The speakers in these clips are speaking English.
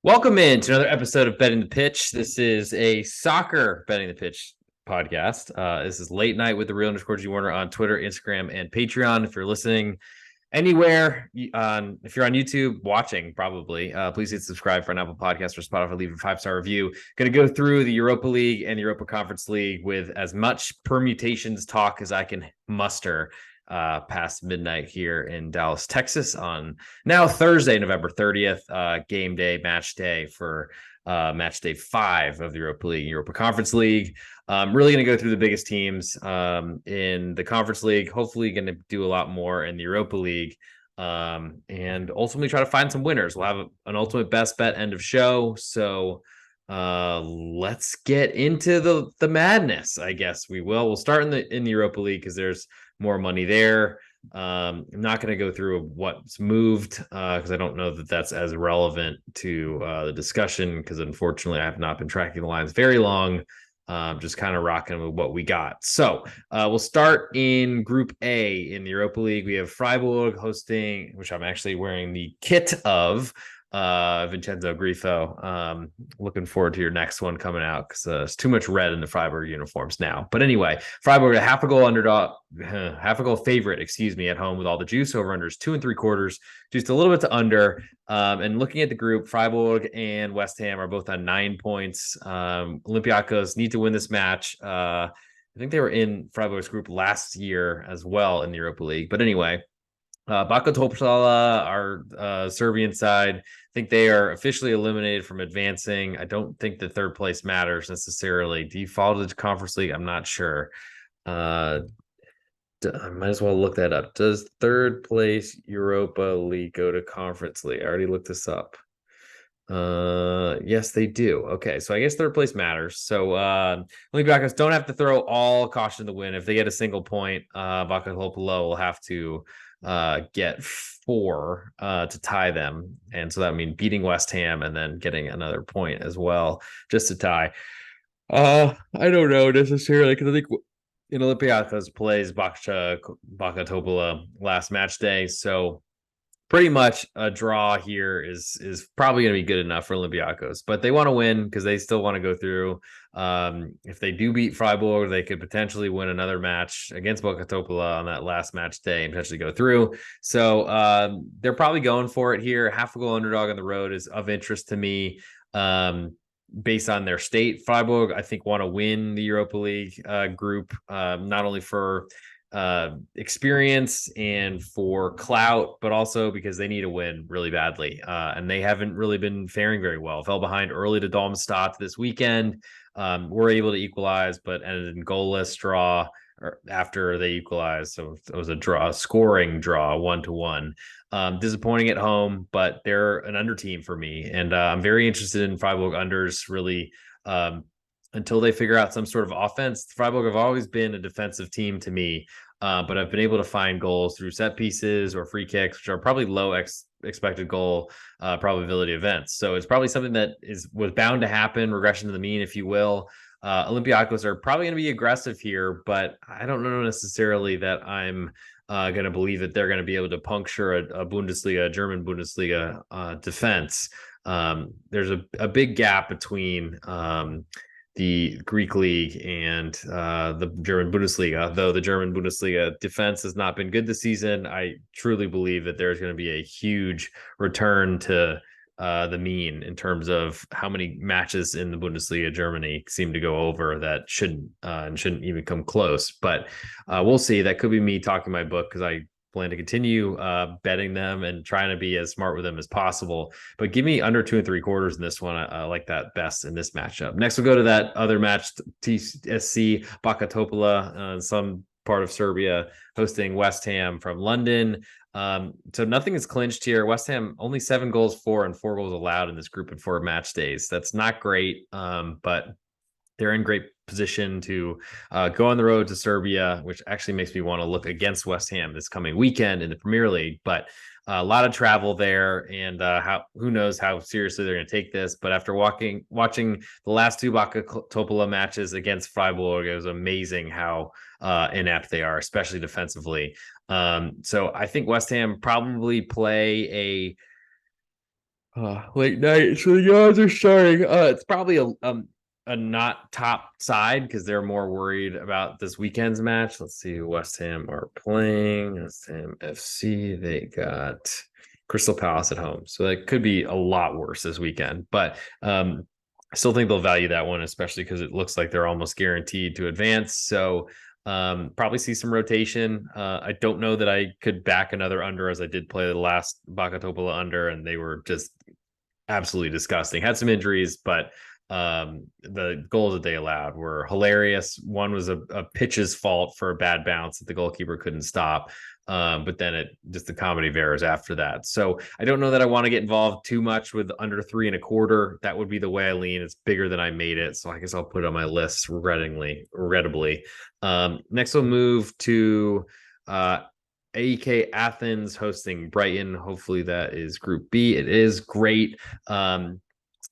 Welcome in to another episode of Betting the Pitch. This is a soccer Betting the Pitch podcast. This is Late Night with the Real _ Warner on Twitter, Instagram, and Patreon. If you're listening anywhere, if you're on YouTube watching, probably, please hit subscribe for an Apple Podcast or Spotify. Leave a 5-star review. Going to go through the Europa League and the Europa Conference League with as much permutations talk as I can muster past midnight here in Dallas, Texas on now Thursday, November 30th, game day, match day for match day 5 of the Europa League, Europa Conference League. Really going to go through the biggest teams in the Conference League, hopefully going to do a lot more in the Europa League, and ultimately try to find some winners. We'll have an ultimate best bet end of show. So let's get into the madness. I guess we'll start in the Europa League because there's more money there. I'm not going to go through what's moved because I don't know that that's as relevant to the discussion, because unfortunately I have not been tracking the lines very long. Just kind of rocking with what we got. So we'll start in Group A in the Europa League. We have Freiburg hosting, which I'm actually wearing the kit of, Vincenzo Grifo. Looking forward to your next one coming out because there's too much red in the Freiburg uniforms now. But anyway, Freiburg, a half a goal favorite, at home with all the juice. Over unders 2 3/4, just a little bit to under. And looking at the group, Freiburg and West Ham are both on 9 points. Olympiacos need to win this match. I think they were in Freiburg's group last year as well in the Europa League. But anyway, Baka Topsala, our Serbian side, I think they are officially eliminated from advancing. I don't think the third place matters necessarily. Defaulted to Conference League, I'm not sure. I might as well look that up. Does third place Europa League go to Conference League? I already looked this up. Yes, they do. Okay, so I guess third place matters. So Olympiacos don't have to throw all caution to the wind. If they get a single point, Baka Topsala will have to get 4 to tie them, and so that would mean beating West Ham and then getting another point as well just to tie. I don't know necessarily, because I think in Olympiacos plays Baka Topsala last match day, so pretty much a draw here is probably going to be good enough for Olympiacos, but they want to win because they still want to go through. If they do beat Freiburg, they could potentially win another match against Baka Topsala on that last match day and potentially go through. So they're probably going for it here. Half a goal underdog on the road is of interest to me. Based on their state, Freiburg, I think, want to win the Europa League group, not only for experience and for clout, but also because they need to win really badly, and they haven't really been faring very well. Fell behind early to Darmstadt this weekend, were able to equalize, but ended in goalless draw after they equalized. So it was a scoring draw, 1-1. Disappointing at home, but they're an under team for me, and I'm very interested in Freiburg unders, really, until they figure out some sort of offense. Freiburg have always been a defensive team to me, but I've been able to find goals through set pieces or free kicks, which are probably low expected goal probability events. So it's probably something that was bound to happen, regression to the mean, if you will. Olympiacos are probably going to be aggressive here, but I don't know necessarily that I'm going to believe that they're going to be able to puncture a German Bundesliga defense. There's a big gap between the Greek league and the German Bundesliga. Though the German Bundesliga defense has not been good this season, I truly believe that there's going to be a huge return to the mean in terms of how many matches in the Bundesliga Germany seem to go over that shouldn't even come close. But we'll see. That could be me talking my book, because I plan to continue betting them and trying to be as smart with them as possible. But give me under 2 3/4 in this one. I like that best in this matchup. Next, we'll go to that other match, TSC Baka Topsala, some part of Serbia, hosting West Ham from London. So nothing is clinched here. West Ham only 7 goals for and 4 goals allowed in this group in 4 match days. That's not great, but they're in great position to go on the road to Serbia, which actually makes me want to look against West Ham this coming weekend in the Premier League. But a lot of travel there, and who knows how seriously they're going to take this. But after watching the last 2 Baka Topsala matches against Freiburg, it was amazing how inept they are, especially defensively. So I think West Ham probably play Late night. So the odds are starting. It's probably a not top side because they're more worried about this weekend's match. Let's see who West Ham are playing. West Ham FC. They got Crystal Palace at home. So that could be a lot worse this weekend. But I still think they'll value that one, especially because it looks like they're almost guaranteed to advance. So probably see some rotation. I don't know that I could back another under, as I did play the last Bakatopola under, and they were just absolutely disgusting. Had some injuries, but the goals that they allowed were hilarious. One was a pitch's fault for a bad bounce that the goalkeeper couldn't stop. But then it just the comedy of errors after that. So I don't know that I want to get involved too much with under 3.25. That would be the way I lean. It's bigger than I made it. So I guess I'll put it on my list regrettably. Next we'll move to AEK Athens hosting Brighton. Hopefully that is Group B. It is great.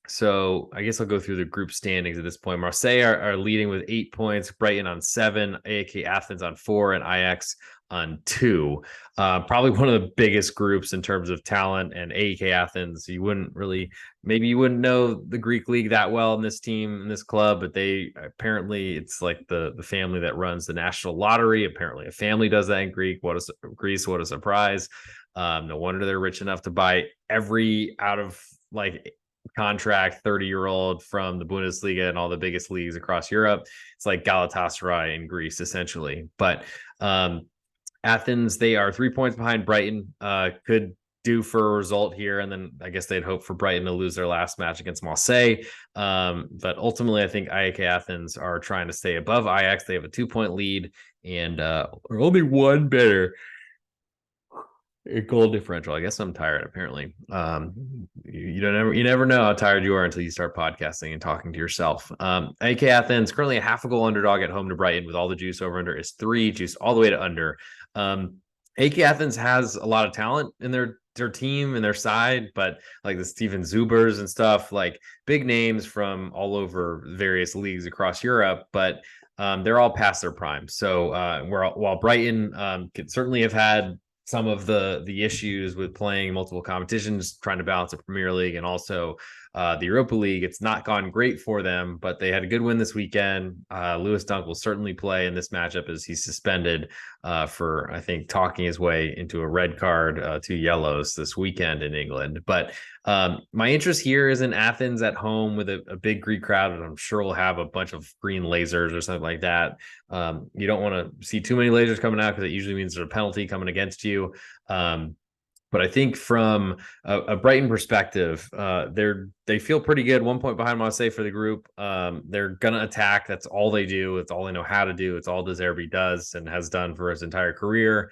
So I guess I'll go through the group standings at this point. Marseille are leading with 8 points, Brighton on 7, AEK Athens on 4, and Ajax on 2. Probably one of the biggest groups in terms of talent, and AEK Athens, you wouldn't know the Greek league that well in this team, in this club, but they apparently, it's like the family that runs the national lottery. Apparently a family does that in Greece. What a surprise. No wonder they're rich enough to buy every out of like contract 30-year-old from the Bundesliga and all the biggest leagues across Europe. It's like Galatasaray in Greece, essentially. But Athens, they are 3 points behind Brighton. Could do for a result here, and then I guess they'd hope for Brighton to lose their last match against Marseille. But ultimately, I think AEK Athens are trying to stay above Ajax. They have a 2-point lead and are only one better a goal differential. I guess I'm tired. Apparently, you never know how tired you are until you start podcasting and talking to yourself. AEK Athens currently a half a goal underdog at home to Brighton with all the juice. Over under is 3, juice all the way to under. AEK Athens has a lot of talent in their team and their side, but like the Steven Zubers and stuff, like big names from all over various leagues across Europe, but they're all past their prime. So while Brighton could certainly have had some of the issues with playing multiple competitions, trying to balance the Premier League and also the Europa League, it's not gone great for them, but they had a good win this weekend. Lewis Dunk will certainly play in this matchup as he's suspended for, I think, talking his way into a red card, 2 yellows this weekend in England. But my interest here is in Athens at home with a big Greek crowd, and I'm sure we'll have a bunch of green lasers or something like that. You don't want to see too many lasers coming out because it usually means there's a penalty coming against you. But I think from a Brighton perspective, they feel pretty good. 1 point behind Marseille for the group. They're gonna attack. That's all they do. It's all they know how to do. It's all De Zerbi does and has done for his entire career,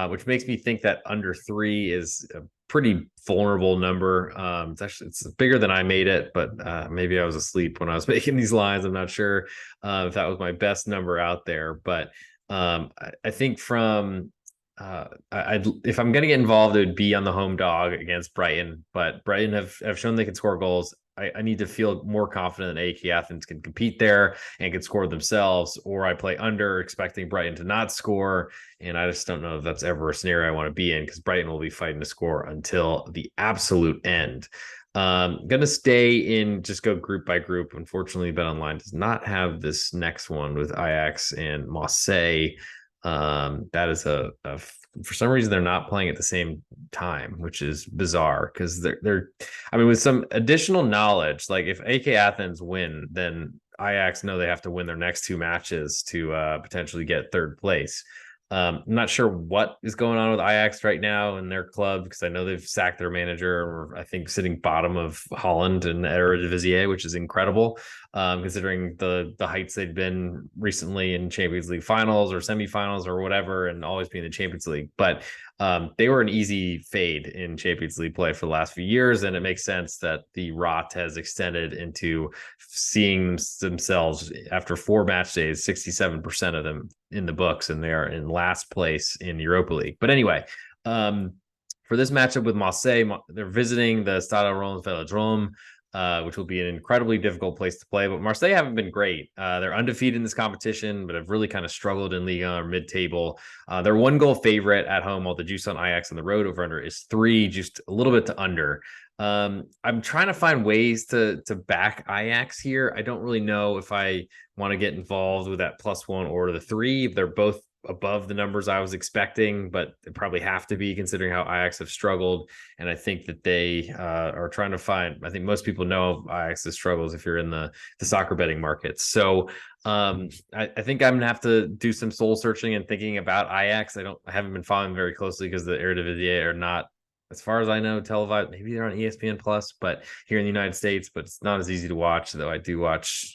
which makes me think that under 3 is a pretty vulnerable number. It's bigger than I made it, but maybe I was asleep when I was making these lines. I'm not sure if that was my best number out there, but I think from if I'm going to get involved, it would be on the home dog against Brighton. But Brighton have shown they can score goals. I need to feel more confident that AEK Athens can compete there and can score themselves, or I play under expecting Brighton to not score. And I just don't know if that's ever a scenario I want to be in, because Brighton will be fighting to score until the absolute end. Gonna stay in, just go group by group. Unfortunately, BetOnline does not have this next one with Ajax and Marseille. That is for some reason they're not playing at the same time, which is bizarre, because they're I mean, with some additional knowledge, like if AEK Athens win, then Ajax know they have to win their next 2 matches to potentially get 3rd place. I'm not sure what is going on with Ajax right now in their club, because I know they've sacked their manager, or I think sitting bottom of Holland in the Eredivisie, which is incredible, considering the heights they've been recently in Champions League finals or semifinals or whatever, and always being in the Champions League. But they were an easy fade in Champions League play for the last few years, and it makes sense that the rot has extended into seeing themselves after 4 match days, 67% of them in the books, and they are in last place in Europa League. But anyway, for this matchup with Marseille, they're visiting the Stade Roland Velodrome, which will be an incredibly difficult place to play. But Marseille haven't been great. They're undefeated in this competition, but have really kind of struggled in Liga or mid-table. They're 1 goal favorite at home, while the juice on Ajax on the road over under is 3, just a little bit to under. I'm trying to find ways to back Ajax here. I don't really know if I want to get involved with that +1 or the 3. They're both above the numbers I was expecting, but they probably have to be considering how Ajax have struggled. And I think that they are trying to find. I think most people know Ajax's struggles if you're in the soccer betting markets. So I think I'm gonna have to do some soul searching and thinking about Ajax. I haven't been following very closely because the Eredivisie are not, as far as I know, televised. Maybe they're on ESPN Plus, but here in the United States, but it's not as easy to watch. Though I do watch.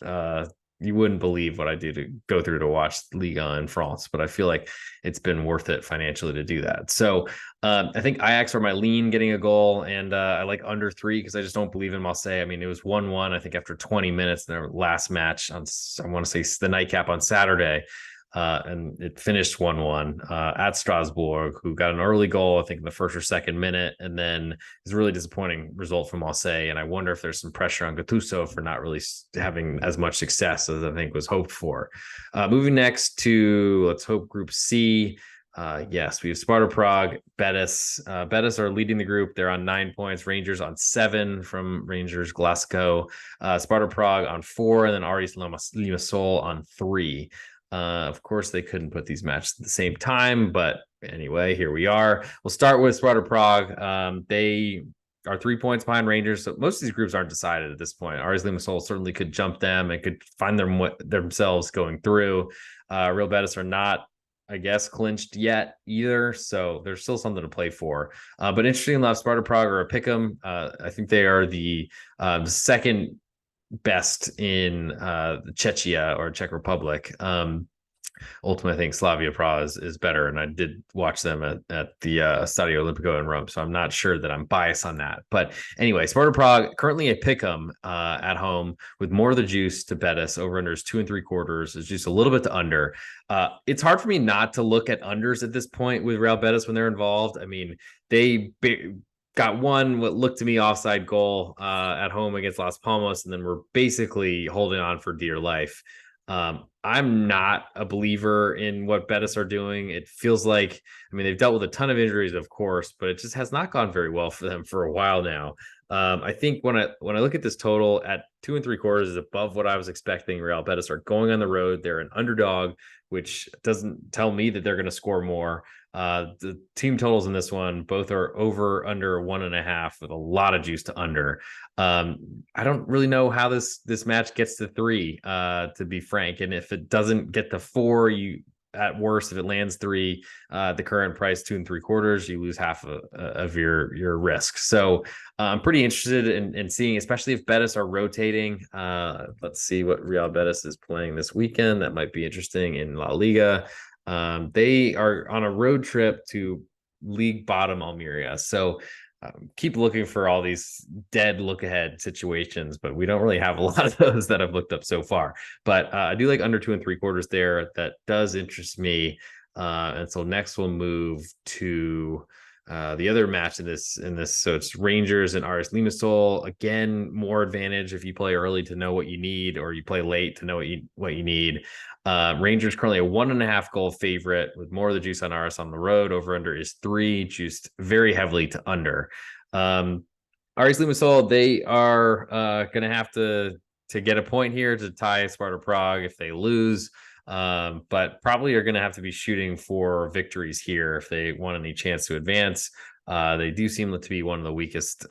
You wouldn't believe what I do to go through to watch Liga in France, but I feel like it's been worth it financially to do that. So I think Ajax are my lean getting a goal, and I like under 3 because I just don't believe in Marseille. I mean, it was 1-1, I think, after 20 minutes in their last match on, I want to say, the nightcap on Saturday. And it finished 1-1 at Strasbourg, who got an early goal, I think, in the first or second minute, and then it's a really disappointing result from Marseille. And I wonder if there's some pressure on Gattuso for not really having as much success as I think was hoped for. Moving next to, let's hope, Group C. Yes, we have Sparta Prague, Betis. Betis are leading the group. They're on 9 points. Rangers on 7 from Rangers Glasgow. Sparta Prague on 4, and then Aris Limassol on 3. Of course, they couldn't put these matches at the same time, but anyway, here we are. We'll start with Sparta Prague. They are 3 points behind Rangers, so most of these groups aren't decided at this point. Aris Limassol certainly could jump them and could find themselves going through. Real Betis are not, I guess, clinched yet either, so there's still something to play for. But interesting enough, Sparta Prague are a pick'em. I think they are the second best in Czechia or Czech Republic. Ultimately, I think Slavia Prague is better, and I did watch them at the Stadio Olimpico in Rome, so I'm not sure that I'm biased on that. But anyway, Sparta Prague currently a pick'em at home with more of the juice to Betis. Over-unders 2 3/4 is just a little bit to under. It's hard for me not to look at unders at this point with Real Betis when they're involved. I mean, they got one what looked to me offside goal at home against Las Palmas, and then we're basically holding on for dear life. I'm not a believer in what Betis are doing. It feels like, I mean, they've dealt with a ton of injuries, of course, but it just has not gone very well for them for a while now. I think when I look at this total at 2 3/4 is above what I was expecting. Real Betis are going on the road. They're an underdog, which doesn't tell me that they're going to score more. The team totals in this one both are over under 1.5 with a lot of juice to under. I don't really know how this match gets to 3, to be frank. And if it doesn't get to 4, you, at worst, if it lands 3, the current price 2 3/4, you lose half of your risk. So I'm pretty interested in seeing, especially if Betis are rotating. Let's see what Real Betis is playing this weekend. That might be interesting in La Liga. They are on a road trip to league bottom Almeria. So keep looking for all these dead look ahead situations, but we don't really have a lot of those that I've looked up so far. But I do like under 2 3/4 there. That does interest me. And so next we'll move to the other match in this. So it's Rangers and Aris Limassol. Again, more advantage if you play early to know what you need, or you play late to know what you need. Rangers currently a 1.5 goal favorite with more of the juice on Aris on the road. Over under is 3, juiced very heavily to under. Aris Limassol, they are going to have to get a point here to tie Sparta Prague if they lose. But probably are going to have to be shooting for victories here if they want any chance to advance. They do seem to be one of the weakest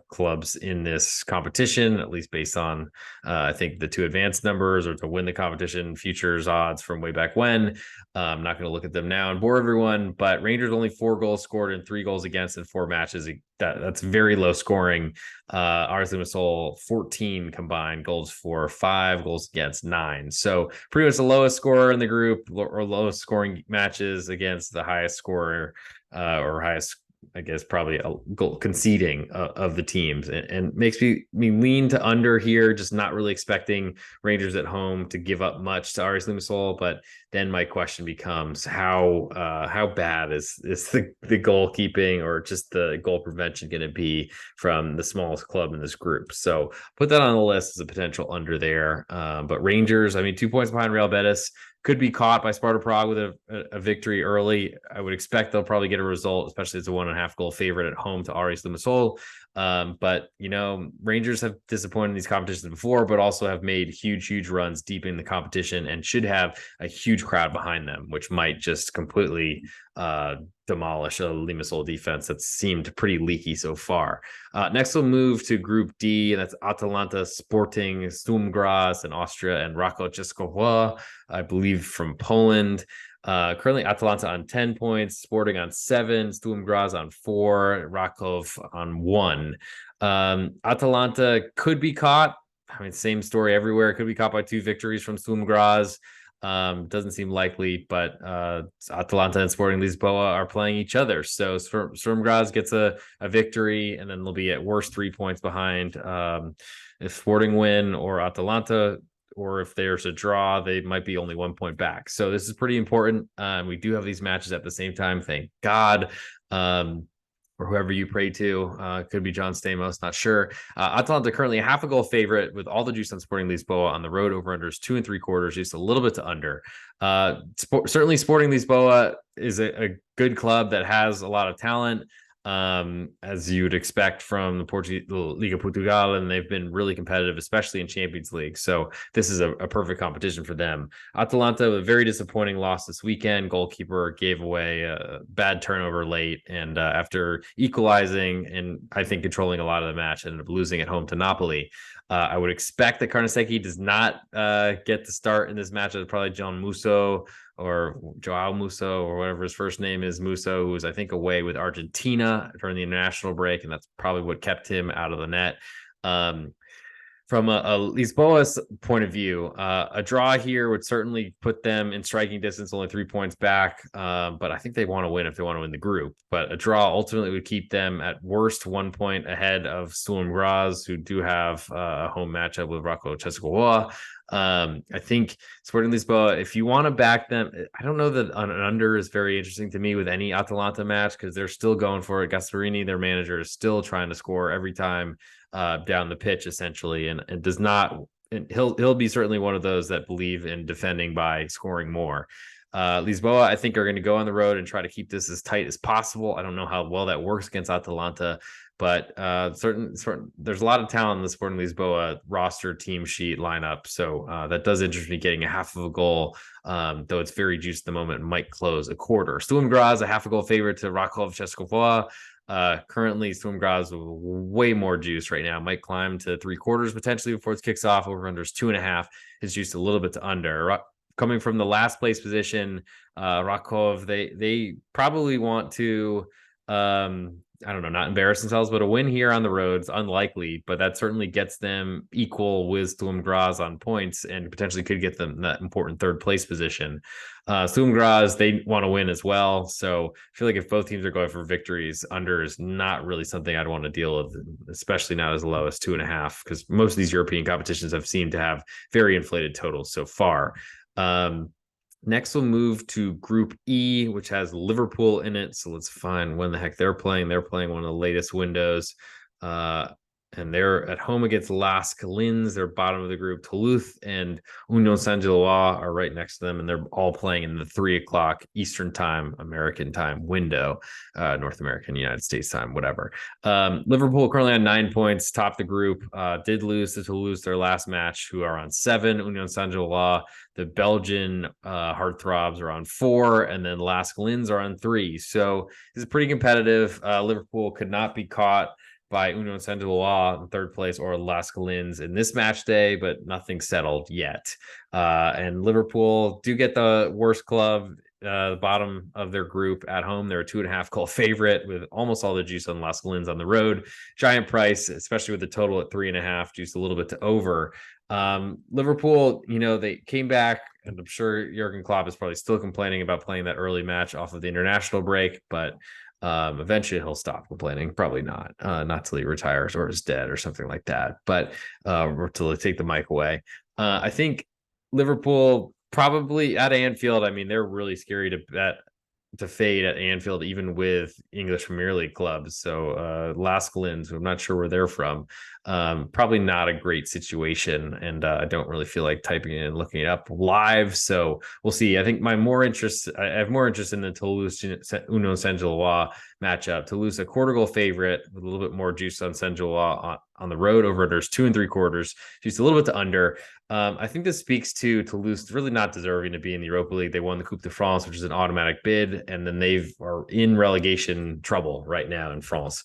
clubs in this competition, at least based on, I think, the 2 advanced numbers or to win the competition futures odds from way back when. I'm not going to look at them now and bore everyone, but Rangers only 4 goals scored and 3 goals against in 4 matches. That's very low scoring. Aris Limassol 14 combined goals for, 5 goals against 9. So pretty much the lowest scorer in the group, or lowest scoring matches against the highest scorer or highest, I guess, probably a goal conceding of the teams, and makes me lean to under here, just not really expecting Rangers at home to give up much to Aris Limassol. But then my question becomes how bad is the goalkeeping or just the goal prevention going to be from the smallest club in this group? So put that on the list as a potential under there. But Rangers, I mean, 2 points behind Real Betis. could be caught by Sparta Prague with a victory early. I would expect they'll probably get a result, especially as a 1.5 goal favorite at home to Aris Limassol. But Rangers have disappointed in these competitions before, but also have made huge runs deep in the competition and should have a huge crowd behind them, which might just completely demolish a Limassol defense that seemed pretty leaky so far. Next, we'll move to Group D, and that's Atalanta, Sporting, Sturm Graz in Austria, and Rakow Czeskowa, I believe, from Poland. Currently, Atalanta on 10 points, Sporting on 7, Sturm Graz on 4, Rakow on 1. Atalanta could be caught. I mean, same story everywhere. Could be caught by 2 victories from Sturm Graz. Doesn't seem likely, but Atalanta and Sporting Lisboa are playing each other. So Sturm Graz gets a victory, and then they'll be at worst 3 points behind. If Sporting win or Atalanta, or if there's a draw, they might be only 1 point back. So this is pretty important. We do have these matches at the same time, thank God. Or whoever you pray to. Could be John Stamos, not sure. Atalanta currently a half a goal favorite with all the juice on Sporting Lisboa on the road. Over-unders 2 3/4, just a little bit to under. Certainly Sporting Lisboa is a good club that has a lot of talent, as you would expect from the Liga Portugal, and they've been really competitive, especially in Champions League. So this is a perfect competition for them. Atalanta, a very disappointing loss this weekend. Goalkeeper gave away a bad turnover late, and after equalizing and I think controlling a lot of the match, ended up losing at home to Napoli. I would expect that Carnesecchi does not get to start in this match. It's probably John Musso or Joao Musso or whatever his first name is, Musso, who was, I think, away with Argentina during the international break, and that's probably what kept him out of the net. From a Lisboa's point of view, a draw here would certainly put them in striking distance, only 3 points back. But I think they want to win if they want to win the group. But a draw ultimately would keep them at worst 1 point ahead of Sturm Graz, who do have a home matchup with Rakow Czeskowa. I think Sporting Lisboa, if you want to back them, I don't know that an under is very interesting to me with any Atalanta match because they're still going for it. Gasparini, their manager, is still trying to score every time down the pitch, essentially, and does not. And he'll be certainly one of those that believe in defending by scoring more. Lisboa, I think, are going to go on the road and try to keep this as tight as possible. I don't know how well that works against Atalanta, but there's a lot of talent in the Sporting Lisboa roster, team sheet, lineup. So that does interest me. Getting a half of a goal, though it's very juiced at the moment, might close a quarter. Sturm Graz, a half a goal favorite to Rakow Czeskowa. Currently Sturm Graz way more juice right now, might climb to 3/4 potentially before it kicks off. Over unders 2.5 is juiced a little bit to under. Coming from the last place position, Rakow, they probably want to I don't know, not embarrass themselves, but a win here on the road is unlikely, but that certainly gets them equal with Sturm Graz on points and potentially could get them that important 3rd place position. Sturm Graz, they want to win as well. So I feel like if both teams are going for victories, under is not really something I'd want to deal with, especially not as low as 2.5, because most of these European competitions have seemed to have very inflated totals so far. Next, we'll move to Group E, which has Liverpool in it. So let's find when the heck they're playing. They're playing one of the latest windows. And they're at home against Las Collins. They're bottom of the group. Toulouse and Union Saint-Gilloise are right next to them, and they're all playing in the 3:00 Eastern time, American time window, North American, United States time, whatever. Liverpool currently on 9 points, top the group. Did lose to Toulouse their last match, who are on 7. Union Saint-Gilloise, the Belgian heartthrobs, are on 4, and then Las Collins are on 3. So this is pretty competitive. Liverpool could not be caught by Union Saint-Gilloise in 3rd place or Las Collins in this match day, but nothing settled yet. And Liverpool do get the worst club, the bottom of their group at home. They're a 2.5 goal favorite with almost all the juice on Las Collins on the road. Giant price, especially with the total at 3.5, juice a little bit to over. Liverpool, they came back, and I'm sure Jurgen Klopp is probably still complaining about playing that early match off of the international break, but eventually he'll stop complaining. Probably not till he retires or is dead or something like that, but or till they take the mic away. I think Liverpool probably at Anfield, I mean, they're really scary to bet to fade at Anfield, even with English Premier League clubs. So Lask Linz, I'm not sure where they're from. Probably not a great situation, and I don't really feel like typing it and looking it up live. So we'll see. I think I have more interest in the Toulouse Union Saint-Gilloise matchup. Toulouse, a quarter goal favorite with a little bit more juice on Saint-Gilloise on the road. Over unders 2 3/4, just a little bit to under. I think this speaks to Toulouse really not deserving to be in the Europa League. They won the Coupe de France, which is an automatic bid, and then they are in relegation trouble right now in France.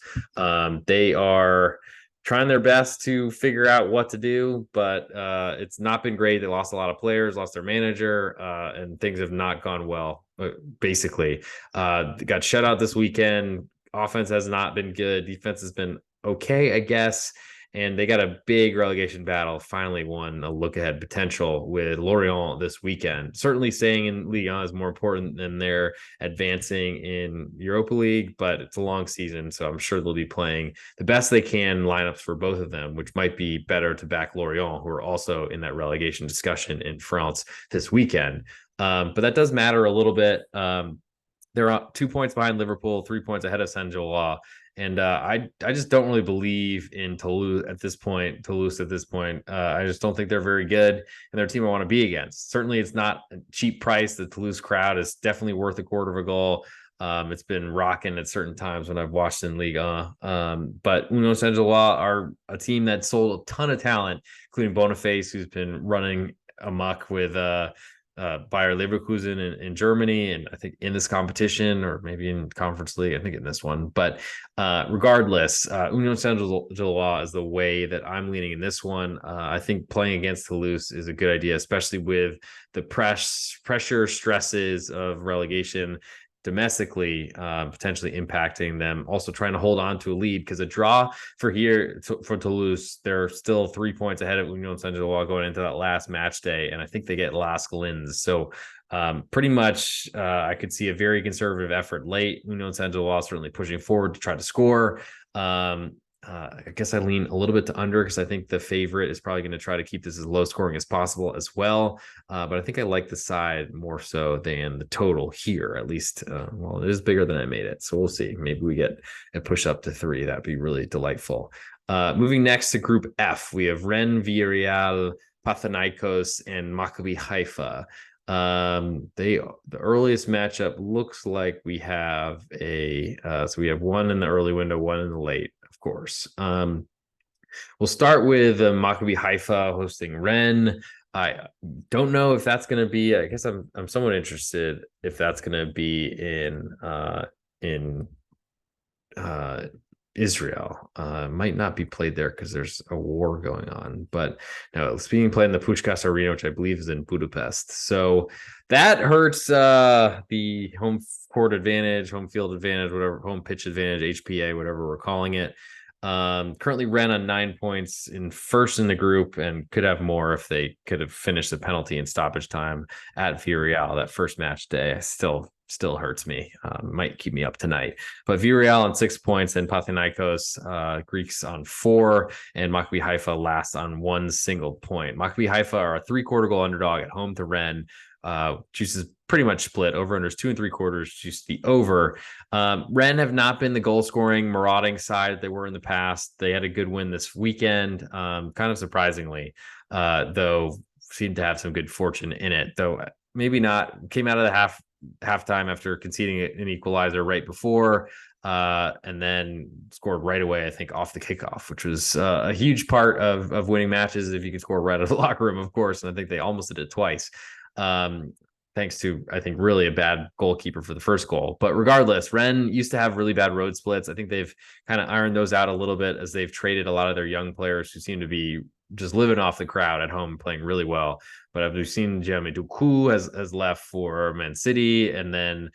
They are trying their best to figure out what to do, but it's not been great. They lost a lot of players, lost their manager, and things have not gone well. Basically, they got shut out this weekend. Offense has not been good. Defense has been okay, I guess. And they got a big relegation battle. Finally won a look-ahead potential with Lorient this weekend. Certainly staying in Ligue 1 is more important than their advancing in Europa League, but it's a long season, so I'm sure they'll be playing the best they can lineups for both of them, which might be better to back Lorient, who are also in that relegation discussion in France this weekend. But that does matter a little bit. They're 2 points behind Liverpool, 3 points ahead of Saint-Gilloise. And I just don't really believe in Toulouse at this point. I just don't think they're very good, and they're a team I want to be against. Certainly, it's not a cheap price. The Toulouse crowd is definitely worth a quarter of a goal. It's been rocking at certain times when I've watched in Ligue 1. But Union Saint-Gilloise are a team that sold a ton of talent, including Boniface, who's been running amok with Bayer Leverkusen in Germany, and I think in this competition, or maybe in Conference League, I think in this one. But regardless, Union Saint-Gilloise is the way that I'm leaning in this one. I think playing against Toulouse is a good idea, especially with the pressure stresses of relegation domestically, potentially impacting them. Also trying to hold on to a lead, because a draw for Toulouse, they're still 3 points ahead of Union Saint-Gilloise going into that last match day, and I think they get Lask Linz. So pretty much I could see a very conservative effort late. Union Saint-Gilloise certainly pushing forward to try to score. I guess I lean a little bit to under, because I think the favorite is probably going to try to keep this as low scoring as possible as well. But I think I like the side more so than the total here, at least. Well, it is bigger than I made it. So we'll see. Maybe we get a push up to 3. That'd be really delightful. Moving next to Group F, we have Rennes, Villarreal, Panathinaikos, and Maccabi Haifa. The earliest matchup looks like we have so we have one in the early window, one in the late, of course. We'll start with Maccabi Haifa hosting Rennes. I don't know if that's going to be, I guess I'm somewhat interested if that's going to be in Israel. Might not be played there because there's a war going on, but no, it's being played in the Puskás Arena, which I believe is in Budapest. So that hurts the home court advantage, home field advantage, whatever, home pitch advantage, HPA, whatever we're calling it. Currently Rennes on 9 points in first in the group, and could have more if they could have finished the penalty and stoppage time at Villarreal that first match day. Still hurts me. Might keep me up tonight. But Villarreal on 6 points, and Panathinaikos, Greeks on 4, and Maccabi Haifa last on 1 single point. Maccabi Haifa are a 3/4 goal underdog at home to Rennes. Juice is pretty much split. Over unders 2 3/4, juice the over. Rennes have not been the goal scoring, marauding side they were in the past. They had a good win this weekend, kind of surprisingly, though seemed to have some good fortune in it, though maybe not. Came out of the halftime after conceding an equalizer right before, and then scored right away, I think, off the kickoff, which was a huge part of winning matches if you can score right out of the locker room, of course. And I think they almost did it twice, thanks to, I think, really a bad goalkeeper for the first goal. But regardless, Rennes used to have really bad road splits. I think they've kind of ironed those out a little bit, as they've traded a lot of their young players who seem to be just living off the crowd at home, playing really well. But I've seen Jeremy Doku has left for Man City, and then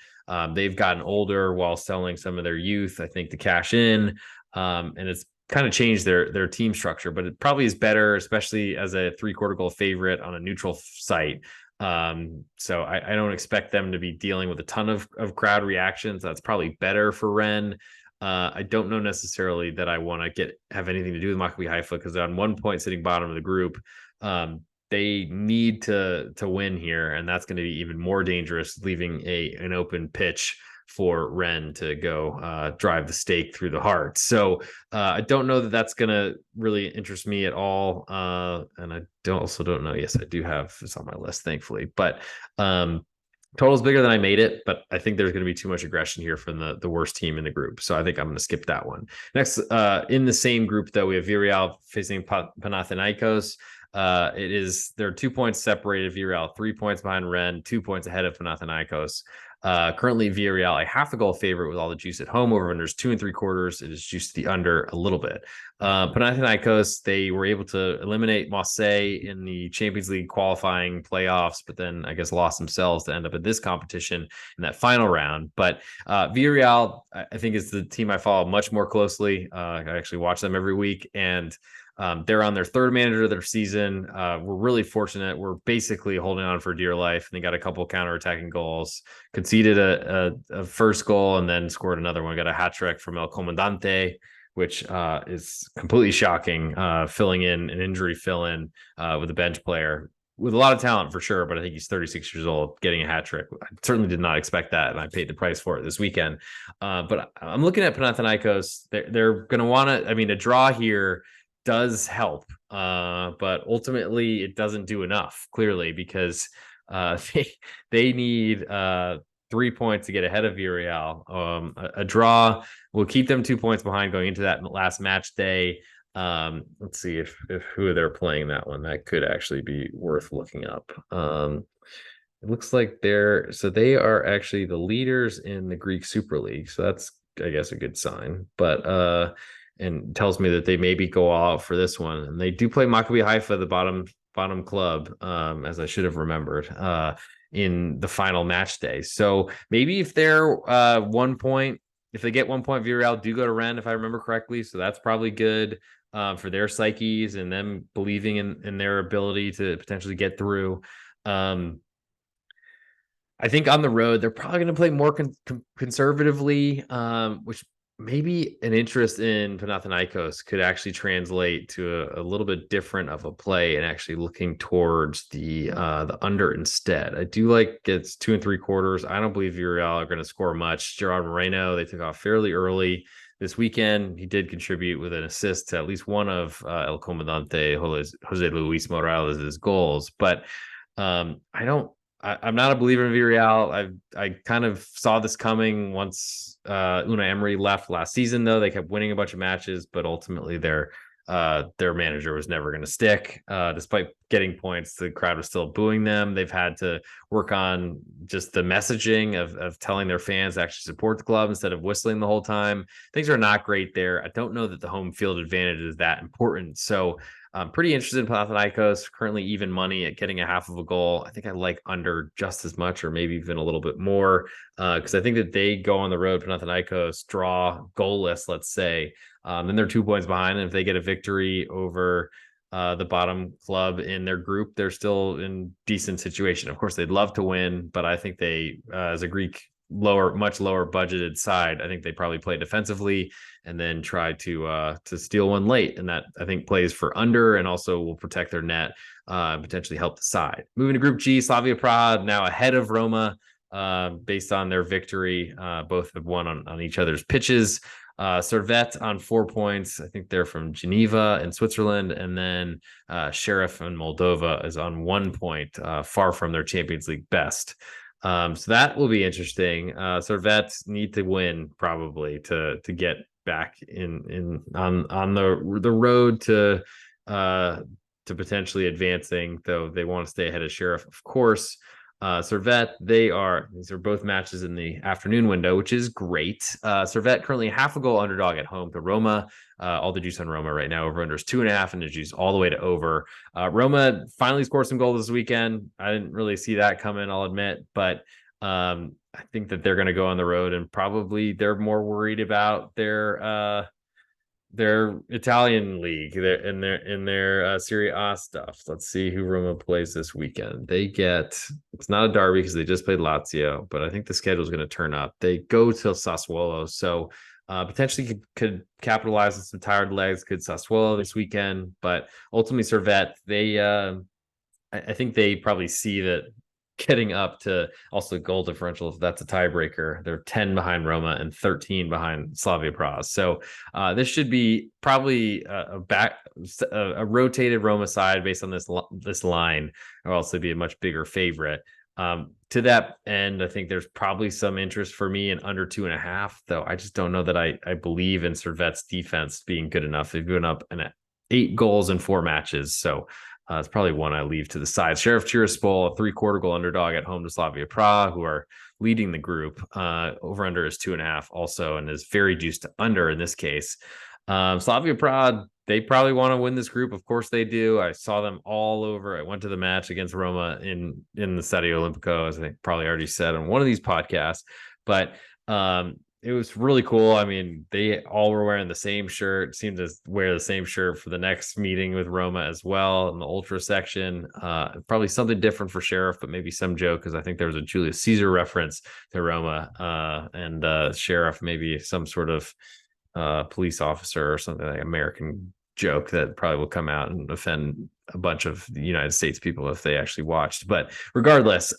they've gotten older while selling some of their youth, I think, to cash in. And it's kind of changed their team structure, but it probably is better, especially as a 3/4 goal favorite on a neutral site. So I don't expect them to be dealing with a ton of crowd reactions. That's probably better for Rennes. I don't know necessarily that I want to have anything to do with Maccabi Haifa, because they're on 1 point sitting bottom of the group. they need to win here, and that's going to be even more dangerous, leaving an open pitch for Ren to go drive the stake through the heart. So I don't know that that's going to really interest me at all. And I don't know. Yes, I do have this on my list, thankfully, but total's bigger than I made it, but I think there's going to be too much aggression here from the worst team in the group. So I think I'm going to skip that one. Next, in the same group, though, we have Villarreal facing Panathinaikos. They're 2 points separated. Villarreal 3 points behind Rennes, 2 points ahead of Panathinaikos. Currently, Villarreal a half a goal favorite with all the juice at home. Over unders 2 3/4. It is juiced the under a little bit. Panathinaikos, they were able to eliminate Marseille in the Champions League qualifying playoffs, but then I guess lost themselves to end up in this competition in that final round. But Villarreal, I think, is the team I follow much more closely. I actually watch them every week, and they're on their third manager of their season. We're really fortunate. We're basically holding on for dear life. And they got a couple counterattacking goals, conceded a first goal, and then scored another one. Got a hat trick from El Comandante, which is completely shocking, filling in an injury fill-in with a bench player with a lot of talent for sure, but I think he's 36 years old getting a hat trick. I certainly did not expect that, and I paid the price for it this weekend. But I'm looking at Panathinaikos. They're going to want to, I mean, a draw here does help, but ultimately it doesn't do enough, clearly, because they need 3 points to get ahead of Villarreal. A draw will keep them 2 points behind going into that last match day. Let's see if who they're playing that one. That could actually be worth looking up. It looks like they are actually the leaders in the Greek Super League, so that's, I guess, a good sign. But and tells me that they maybe go all out for this one. And they do play Maccabi Haifa, the bottom club, as I should have remembered, in the final match day. So maybe if they're 1 point, if they get 1 point, Villarreal do go to Rennes, if I remember correctly. So that's probably good for their psyches and them believing in their ability to potentially get through. I think on the road, they're probably going to play more conservatively, which maybe an interest in Panathinaikos could actually translate to a little bit different of a play and actually looking towards the under instead. I do like it's 2 3/4. I don't believe Villarreal are going to score much. Gerard Moreno, they took off fairly early this weekend. He did contribute with an assist to at least one of El Comandante, Jose Luis Morales' goals. But I'm not a believer in Villarreal. I kind of saw this coming once Unai Emery left last season, though. They kept winning a bunch of matches, but ultimately their manager was never going to stick. Despite getting points, the crowd was still booing them. They've had to work on just the messaging of telling their fans to actually support the club instead of whistling the whole time. Things are not great there. I don't know that the home field advantage is that important. So I'm pretty interested in Panathinaikos, currently even money at getting a half of a goal. I think I like under just as much or maybe even a little bit more because I think that they go on the road, Panathinaikos, draw goalless, let's say. Then they're 2 points behind. And if they get a victory over the bottom club in their group, they're still in decent situation. Of course, they'd love to win, but I think they, as a Greek much lower budgeted side, I think they probably play defensively and then try to steal one late, and that I think plays for under and also will protect their net, potentially help the side. Moving to Group G, Slavia Prague now ahead of Roma based on their victory. Both have won on each other's pitches. Servette on 4 points. I think they're from Geneva in Switzerland, and then Sheriff in Moldova is on 1 point, far from their Champions League best. So that will be interesting. Servette need to win probably to get back on the road to potentially advancing, though they want to stay ahead of Sheriff, of course. Servette, these are both matches in the afternoon window, which is great. Servette currently half a goal underdog at home to Roma. All the juice on Roma right now. Over under is 2.5, and the juice all the way to over. Roma finally scored some goals this weekend. I didn't really see that coming, I'll admit, but I think that they're going to go on the road, and probably they're more worried about their Italian league, in their Serie A stuff. Let's see who Roma plays this weekend. It's not a derby because they just played Lazio, but I think the schedule is going to turn up. They go to Sassuolo, so potentially could capitalize on some tired legs. Could Sassuolo this weekend, but ultimately Servette, I think they probably see that getting up to also goal differential, if that's a tiebreaker. They're 10 behind Roma and 13 behind Slavia Prague. So this should be probably a rotated Roma side based on this line, or also be a much bigger favorite. To that end, I think there's probably some interest for me in under 2.5, though I just don't know that I believe in Servette's defense being good enough. They've given up 8 goals in 4 matches. So it's probably one I leave to the side. Sheriff Tiraspol, a 3/4 goal underdog at home to Slavia Prague, who are leading the group. Over under is 2.5 also, and is very juiced to under in this case. Slavia Prague, they probably want to win this group. Of course they do. I saw them all over. I went to the match against Roma in the Stadio Olimpico, as I think probably already said on one of these podcasts. But it was really cool. I mean, they all were wearing the same shirt, seemed to wear the same shirt for the next meeting with Roma as well in the ultra section. Probably something different for Sheriff, but maybe some joke, because I think there was a Julius Caesar reference to Roma, and Sheriff, maybe some sort of police officer or something, like American joke that probably will come out and offend a bunch of the United States people if they actually watched. But regardless,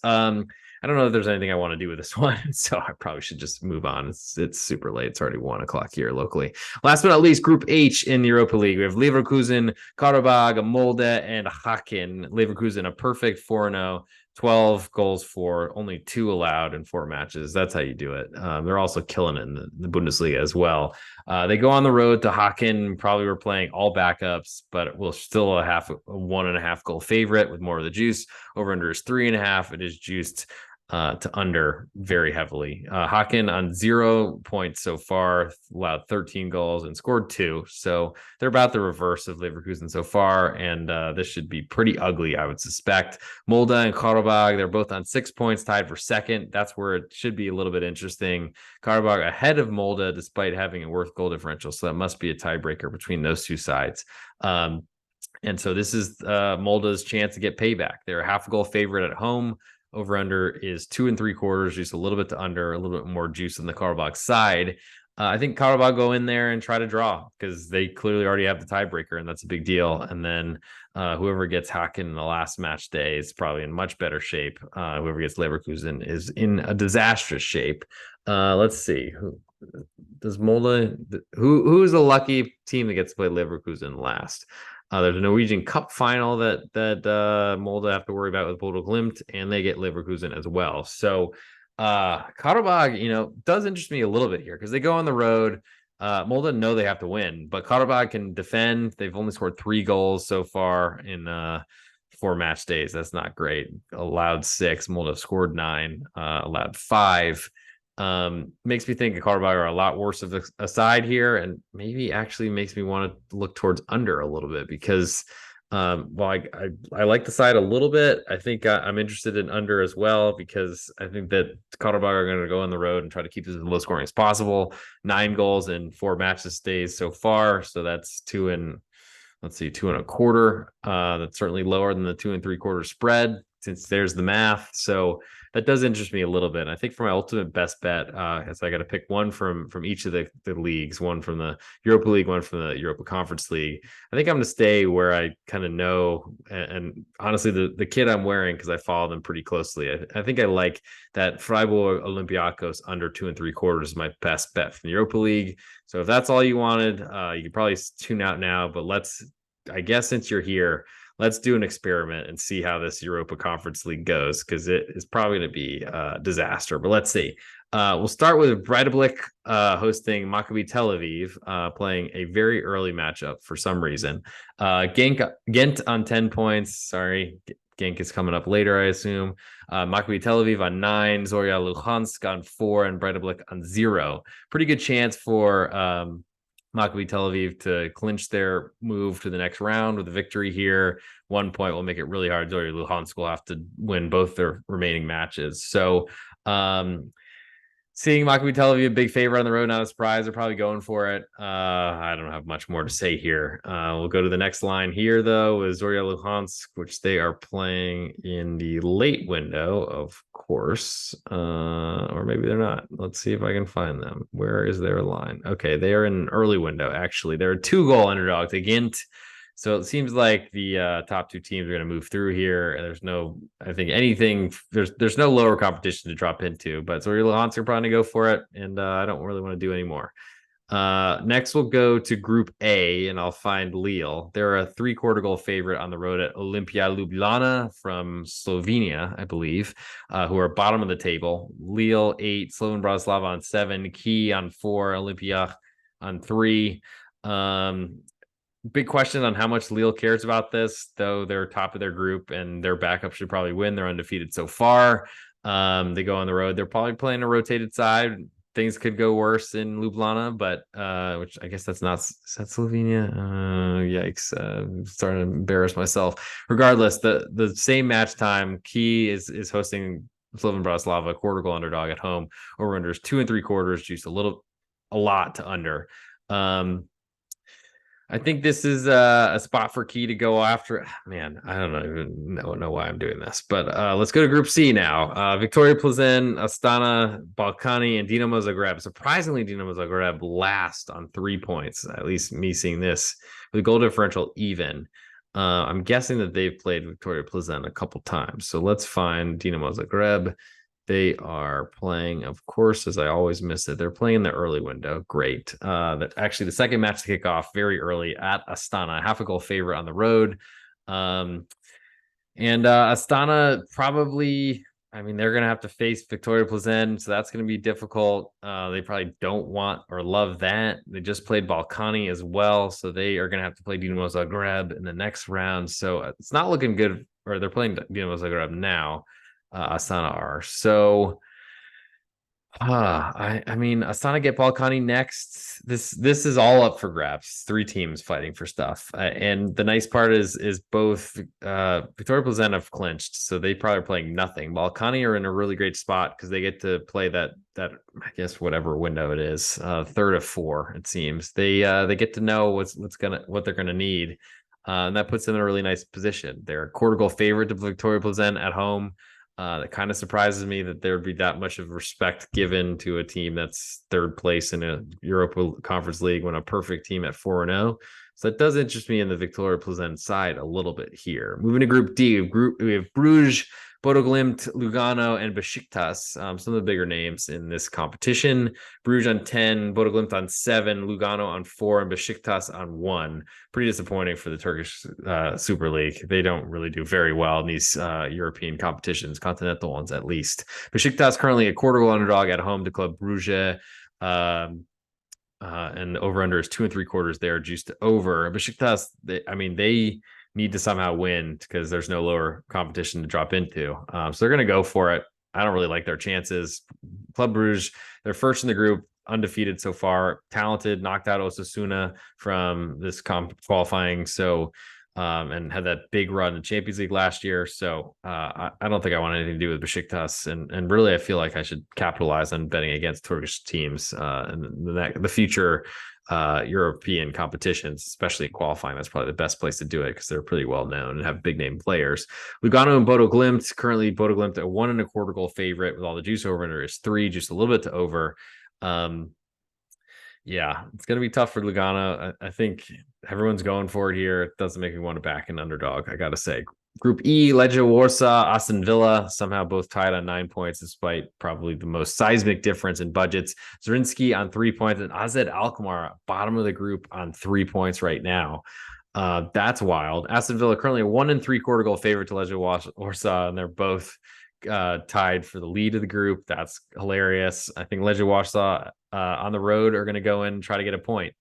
I don't know if there's anything I want to do with this one, so I probably should just move on. It's super late. It's already 1:00 here locally. Last but not least, Group H in the Europa League. We have Leverkusen, Karabag, Molde, and Haken. Leverkusen, a perfect 4-0, 12 goals for, only 2 allowed in 4 matches. That's how you do it. They're also killing it in the Bundesliga as well. They go on the road to Haken. Probably we're playing all backups, but we'll still a 1.5 goal favorite with more of the juice. Over under is 3.5. It is juiced to under very heavily. Haken on 0 points so far, allowed 13 goals and scored 2. So they're about the reverse of Leverkusen so far, and this should be pretty ugly, I would suspect. Molde and Karabag, they're both on 6 points, tied for second. That's where it should be a little bit interesting. Karabag ahead of Molde, despite having a worth goal differential, so that must be a tiebreaker between those two sides. And so this is Molde's chance to get payback. They're a half goal favorite at home. Over under is 2 3/4, just a little bit to under, a little bit more juice on the Karabag side. I think Karabag go in there and try to draw, because they clearly already have the tiebreaker, and that's a big deal. And then whoever gets Haken in the last match day is probably in much better shape. Whoever gets Leverkusen is in a disastrous shape. Let's see. Who does Molde? Who is the lucky team that gets to play Leverkusen last? There's a Norwegian Cup final that Molde have to worry about with Bodo Glimt, and they get Leverkusen as well. So Karabag, does interest me a little bit here, because they go on the road. Molde know they have to win, but Karabag can defend. They've only scored 3 goals so far in 4 match days. That's not great. Allowed 6. Molde scored 9. Allowed 5. Makes me think Karabag are a lot worse of a side here, and maybe actually makes me want to look towards under a little bit, because while I like the side a little bit, I think I'm interested in under as well, because I think that Karabag are going to go on the road and try to keep this as low scoring as possible. 9 goals in 4 matches days so far, so that's 2 1/4. That's certainly lower than the 2 3/4 spread, since there's the math. So that does interest me a little bit. And I think for my ultimate best bet, as I got to pick one from each of the leagues, one from the Europa League, one from the Europa Conference League. I think I'm going to stay where I kind of know. And honestly, the kit I'm wearing, because I follow them pretty closely, I think I like that Freiburg Olympiacos under 2 3/4 is my best bet from the Europa League. So if that's all you wanted, you could probably tune out now. But I guess since you're here, let's do an experiment and see how this Europa Conference League goes, because it is probably going to be a disaster. But let's see. We'll start with Breidablik hosting Maccabi Tel Aviv, playing a very early matchup for some reason. Ghent on 10 points. Sorry, Genk is coming up later, I assume. Maccabi Tel Aviv on 9, Zorya Luhansk on 4, and Breidablik on 0. Pretty good chance for Maccabi Tel Aviv to clinch their move to the next round with a victory here. 1 point will make it really hard. Zorya Luhansk will have to win both their remaining matches. So seeing Maccabi Tel Aviv a big favorite on the road, not a surprise. They're probably going for it. I don't have much more to say here. We'll go to the next line here, though, with Zorya Luhansk, which they are playing in the late window, of course. Or maybe they're not. Let's see if I can find them. Where is their line? Okay, they are in an early window, actually. They're a 2-goal underdog to Ghent. So it seems like the top two teams are going to move through here. There's no, I think anything. There's no lower competition to drop into. But so your Hans are probably going to go for it, and I don't really want to do any more. Next, we'll go to Group A, and I'll find Lille. They're a 3-quarter goal favorite on the road at Olimpia Ljubljana from Slovenia, I believe, who are bottom of the table. Lille 8, Slovan Bratislava on 7, Key on 4, Olimpia on 3. Big question on how much Lille cares about this, though they're top of their group and their backup should probably win. They're undefeated so far. They go on the road. They're probably playing a rotated side. Things could go worse in Ljubljana, but which I guess that's not, is that Slovenia? Yikes. I'm starting to embarrass myself. Regardless, the same match time, Key is hosting Slovan Bratislava, quarter goal underdog at home. Over unders 2 3/4, juice a lot to under. I think this is a spot for Key to go after. Man, I don't even know why I'm doing this, but let's go to Group C now. Victoria Plzen, Astana, Balkani, and Dinamo Zagreb. Surprisingly, Dinamo Zagreb last on 3 points, at least me seeing this, with goal differential even. I'm guessing that they've played Victoria Plzen a couple times. So let's find Dinamo Zagreb. They are playing, of course, as I always miss it. They're playing in the early window. Great. That actually the second match to kick off very early at Astana, half a goal favorite on the road. And Astana probably, I mean, they're going to have to face Victoria Plzen, so that's going to be difficult. They probably don't want or love that. They just played Balkani as well, so they are going to have to play Dinamo Zagreb in the next round. So it's not looking good, or they're playing Dinamo Zagreb now. Astana are. So I mean, Astana get Balkani next. This is all up for grabs. 3 teams fighting for stuff. And the nice part is both Victoria Plzen have clinched, so they probably are playing nothing. Balkani are in a really great spot because they get to play that I guess whatever window it is, 3rd of 4, it seems. They get to know what they're gonna need. And that puts them in a really nice position. They're a quarter goal favorite to Victoria Plzen at home. That kind of surprises me that there would be that much of respect given to a team that's 3rd place in a Europa Conference League when a perfect team at 4-0. So that does interest me in the Victoria Plzen side a little bit here. Moving to Group D, we have Bruges, Bodo Glimt, Lugano, and Besiktas, some of the bigger names in this competition. Bruges on 10, Bodo Glimt on 7, Lugano on 4, and Besiktas on 1. Pretty disappointing for the Turkish Super League. They don't really do very well in these European competitions, continental ones at least. Besiktas currently a quarter goal underdog at home to Club Bruges. And the over-under is 2 3/4 there, juiced to over. Besiktas, they need to somehow win because there's no lower competition to drop into. So they're going to go for it. I don't really like their chances. Club Bruges, they're first in the group, undefeated so far, talented, knocked out Osasuna from this qualifying. So, and had that big run in Champions League last year. So I don't think I want anything to do with Besiktas. And really, I feel like I should capitalize on betting against Turkish teams in the future European competitions, especially in qualifying. That's probably the best place to do it because they're pretty well known and have big name players. Lugano and Bodo Glimt, currently Bodo Glimt a 1 1/4 goal favorite with all the juice over under is 3, just a little bit to over. Yeah, it's going to be tough for Lugano. I think everyone's going for it here. It doesn't make me want to back an underdog, I got to say. Group E, Legia Warsaw, Aston Villa, somehow both tied on 9 points, despite probably the most seismic difference in budgets. Zrinski on 3 points, and AZ Alkmaar, bottom of the group, on 3 points right now. That's wild. Aston Villa currently a 1 3/4 goal favorite to Legia Warsaw, and they're both tied for the lead of the group. That's hilarious. I think Legia Warsaw on the road are going to go in and try to get a point.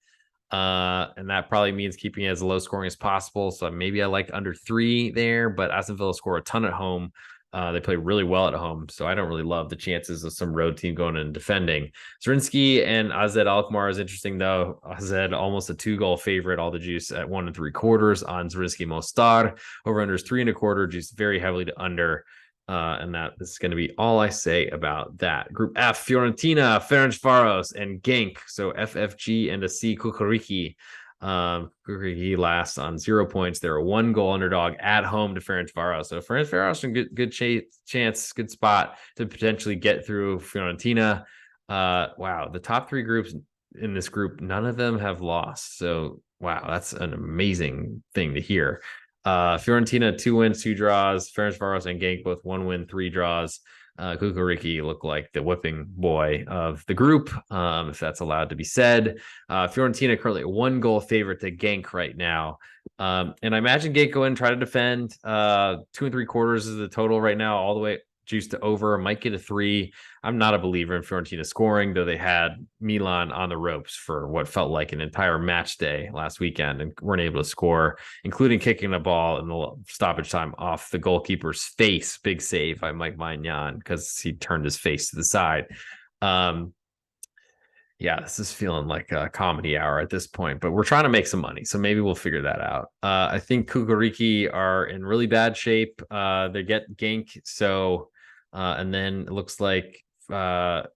And that probably means keeping it as low scoring as possible. So maybe I like under 3 there, but Aston Villa score a ton at home. They play really well at home, so I don't really love the chances of some road team going in and defending. Zrinski and AZ Alkmaar is interesting, though. AZ almost a 2-goal favorite, all the juice at 1 3/4 on Zrinski Mostar. Over under is 3 1/4, juice very heavily to under. And that is going to be all I say about that. Group F, Fiorentina, Ferencvaros, and Genk. So FFG and a C, Kukuriki. Kukuriki last on 0 points. They're a 1-goal underdog at home to Ferencvaros. So Ferencvaros in good chance, good spot to potentially get through Fiorentina. Wow, the top 3 groups in this group, none of them have lost. So wow, that's an amazing thing to hear. Fiorentina 2 wins, 2 draws. Ferencváros and Genk both 1 win, 3 draws. Kukuriki looked like the whipping boy of the group, if that's allowed to be said. Fiorentina currently a 1-goal favorite to Genk right now. And I imagine Genk go in and try to defend. 2 3/4 is the total right now, all the way juiced to over. Might get a 3. I'm not a believer in Fiorentina scoring, though they had Milan on the ropes for what felt like an entire match day last weekend and weren't able to score, including kicking the ball in the stoppage time off the goalkeeper's face. Big save by Mike Maignan because he turned his face to the side. Yeah, this is feeling like a comedy hour at this point, but we're trying to make some money, so maybe we'll figure that out. I think Kukuriki are in really bad shape. They get Genk, so and then it looks like get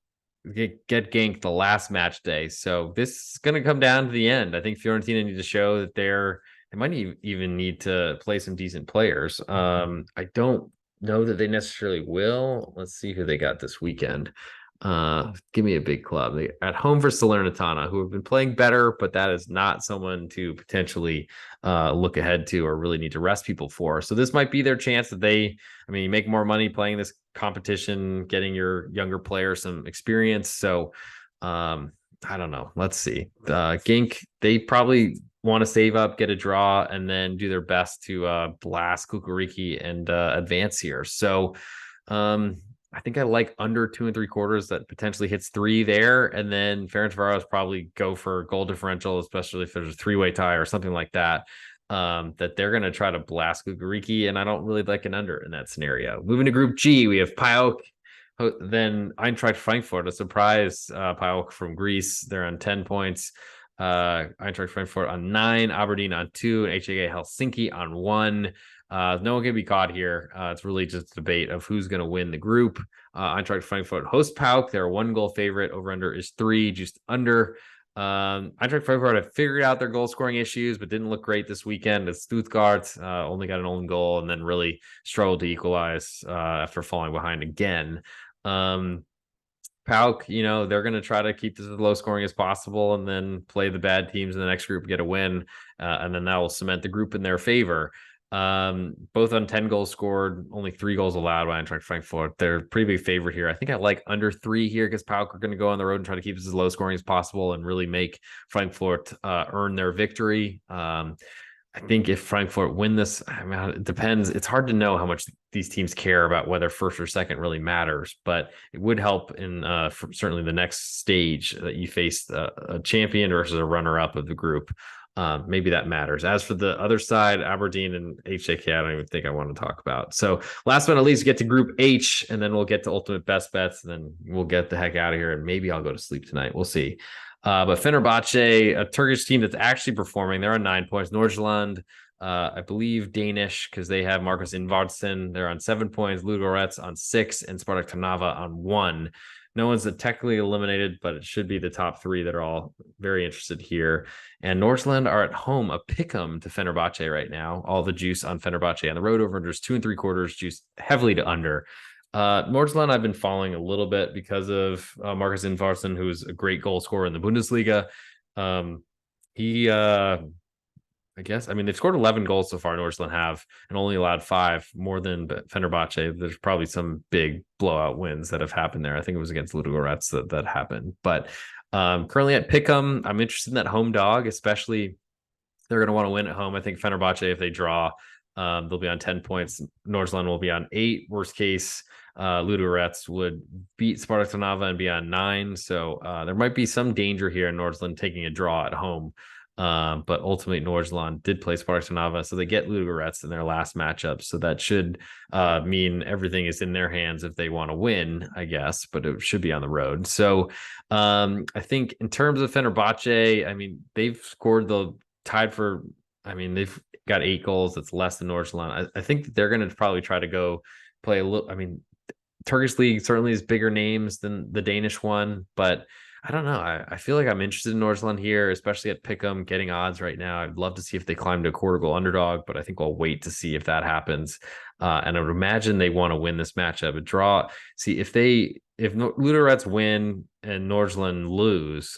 Genk the last match day. So this is going to come down to the end. I think Fiorentina need to show that they might even need to play some decent players. I don't know that they necessarily will. Let's see who they got this weekend. Give me a big club. They at home for Salernitana, who have been playing better, but that is not someone to potentially look ahead to or really need to rest people for. So this might be their chance that you make more money playing this competition, getting your younger players some experience. So I don't know. Let's see. Genk, they probably want to save up, get a draw, and then do their best to blast Kukuriki and advance here. So I think I like under 2 3/4 that potentially hits 3 there. And then Ferencváros probably go for goal differential, especially if there's a 3-way tie or something like that, that they're going to try to blast Kukuriki. And I don't really like an under in that scenario. Moving to Group G, we have PAOK, then Eintracht Frankfurt, a surprise PAOK from Greece. They're on 10 points. Eintracht Frankfurt on 9, Aberdeen on 2, and HAK Helsinki on 1. No one can be caught here. It's really just a debate of who's going to win the group. Eintracht Frankfurt host PAOK. They're a 1-goal favorite. Over under is 3, just under. Eintracht Frankfurt have figured out their goal scoring issues, but didn't look great this weekend. As Stuttgart only got an own goal and then really struggled to equalize after falling behind again. PAOK, they're going to try to keep this as low scoring as possible and then play the bad teams in the next group, get a win, and then that will cement the group in their favor. Both on 10 goals scored, only 3 goals allowed by Eintracht Frankfurt. They're a pretty big favorite here. I think I like under 3 here because PAOK are going to go on the road and try to keep this as low scoring as possible and really make Frankfurt earn their victory. I think if Frankfurt win this, it depends. It's hard to know how much these teams care about whether first or second really matters, but it would help in certainly the next stage that you face a champion versus a runner-up of the group. Maybe that matters. As for the other side, Aberdeen and HJK, I don't even think I want to talk about. So last but not least, get to Group H, and then we'll get to ultimate best bets, and then we'll get the heck out of here, and maybe I'll go to sleep tonight. We'll see. But Fenerbahce, a Turkish team that's actually performing, they're on 9 points. Nordsjælland, I believe Danish, because they have Marcus Ingvardsson. They're on 7 points. Ludogorets on 6, and Spartak Trnava on 1. No one's technically eliminated, but it should be the top 3 that are all very interested here. And Nordsjælland are at home, a pick'em to Fenerbahce right now. All the juice on Fenerbahce on the road over unders 2 3/4, juice heavily to under. Nordsjælland I've been following a little bit because of Marcus Ingvardsson, who's a great goal scorer in the Bundesliga. They've scored 11 goals so far, Nordsjælland have, and only allowed 5, more than Fenerbahce. There's probably some big blowout wins that have happened there. I think it was against Ludogorets that happened. But currently at Pick'em, I'm interested in that home dog, especially they're going to want to win at home. I think Fenerbahce, if they draw, they'll be on 10 points. Nordsjælland will be on 8. Worst case, Ludogorets would beat Spartak Trnava and be on 9. So there might be some danger here in Nordsjælland taking a draw at home. But ultimately Nordsjælland did play Spartak Trnava, so they get Ludogorets in their last matchup. So that should mean everything is in their hands if they want to win, I guess, but it should be on the road. So I think in terms of Fenerbahce, they've scored they've got 8 goals. That's less than Nordsjælland. I think they're going to probably try to go play a little. Turkish league certainly is bigger names than the Danish one, but I don't know. I feel like I'm interested in Nordsjælland here, especially at Pick'em, getting odds right now. I'd love to see if they climb to a quarter goal underdog, but I think I'll wait to see if that happens. And I would imagine they want to win this matchup. A draw. See if Ludogorets win and Nordsjælland lose,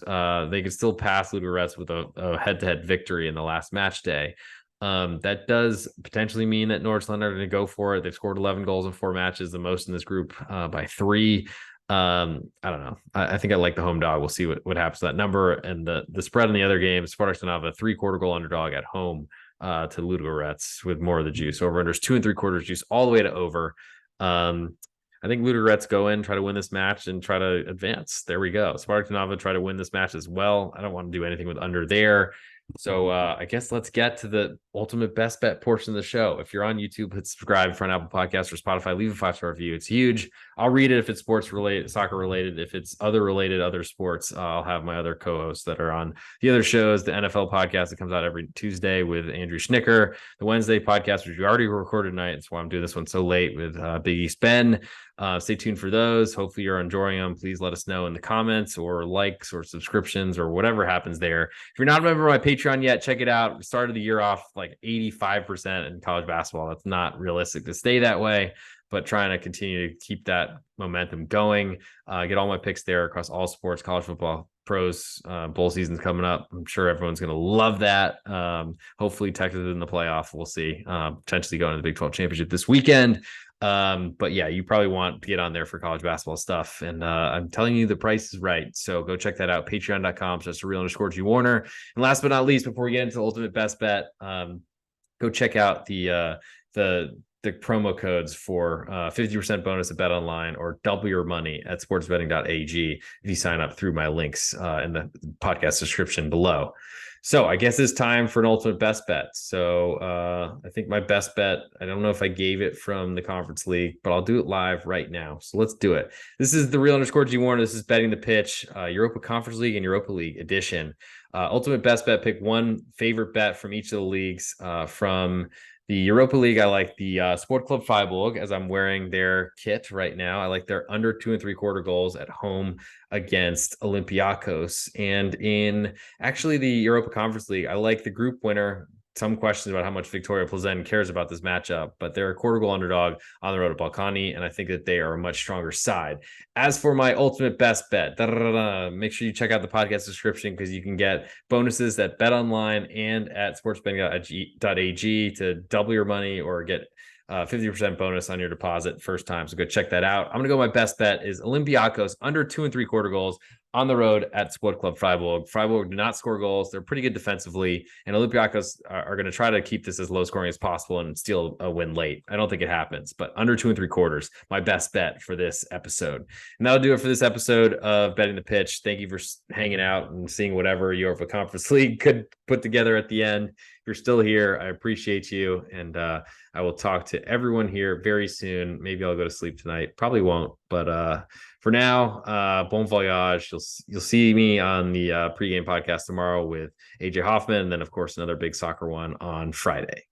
they could still pass Ludogorets with a head-to-head victory in the last match day. That does potentially mean that Nordsjælland are going to go for it. They've scored 11 goals in 4 matches, the most in this group by 3. I don't know. I think I like the home dog. We'll see what happens to that number. And the spread in the other games, Spartak Trnava, 3/4 goal underdog at home to Ludogorets with more of the juice. Over unders 2 3/4 juice all the way to over. I think Ludogorets go in, try to win this match, and try to advance. There we go. Spartak Trnava try to win this match as well. I don't want to do anything with under there. So I guess let's get to the ultimate best bet portion of the show. If you're on YouTube, hit subscribe for an Apple Podcast or Spotify. Leave a 5-star review. It's huge. I'll read it if it's sports related, soccer related. If it's other sports, I'll have my other co-hosts that are on the other shows. The NFL podcast that comes out every Tuesday with Andrew Schnicker. The Wednesday podcast, which we already recorded tonight. That's why I'm doing this one so late with Big East Ben. Stay tuned for those. Hopefully you're enjoying them. Please let us know in the comments or likes or subscriptions or whatever happens there. If you're not a member of my Patreon yet, check it out. We started the year off like 85% in college basketball. That's not realistic to stay that way, but trying to continue to keep that momentum going. Get all my picks there across all sports, college football, pros, bowl season's coming up. I'm sure everyone's going to love that. Hopefully Texas in the playoff. We'll see. Potentially going to the Big 12 championship this weekend. But yeah, you probably want to get on there for college basketball stuff. And I'm telling you, the price is right. So go check that out. Patreon.com/real_G Warner. And last but not least, before we get into the ultimate best bet, go check out the promo codes for 50% bonus at Bet Online or double your money at Sportsbetting.ag if you sign up through my links in the podcast description below. So I guess it's time for an ultimate best bet. So I think my best bet, I don't know if I gave it from the conference league, but I'll do it live right now. So let's do it. This is the real_G Warner. This is Betting the Pitch, Europa Conference League and Europa League edition. Ultimate best bet, pick one favorite bet from each of the leagues. From the Europa League, I like the Sport Club Freiburg, as I'm wearing their kit right now. I like their under 2 3/4 goals at home against Olympiacos. And in actually the Europa Conference League, I like the group winner. Some questions about how much Victoria Plzen cares about this matchup, but they're a quarter goal underdog on the road at Balkani, and I think that they are a much stronger side. As for my ultimate best bet, make sure you check out the podcast description because you can get bonuses at Bet Online and at Sportsbetting.ag to double your money or get 50% bonus on your deposit first time. So go check that out. I'm going to go. My best bet is Olympiacos under 2 3/4 goals on the road at Sport Club Freiburg. Freiburg do not score goals. They're pretty good defensively, and Olympiacos are going to try to keep this as low scoring as possible and steal a win late. I don't think it happens, but under 2 3/4, my best bet for this episode. And that'll do it for this episode of Betting the Pitch. Thank you for hanging out and seeing whatever Europa Conference League could put together at the end. If you're still here, I appreciate you, and I will talk to everyone here very soon. Maybe I'll go to sleep tonight. Probably won't, but for now, bon voyage. You'll see me on the pregame podcast tomorrow with AJ Hoffman, and then of course another big soccer one on Friday.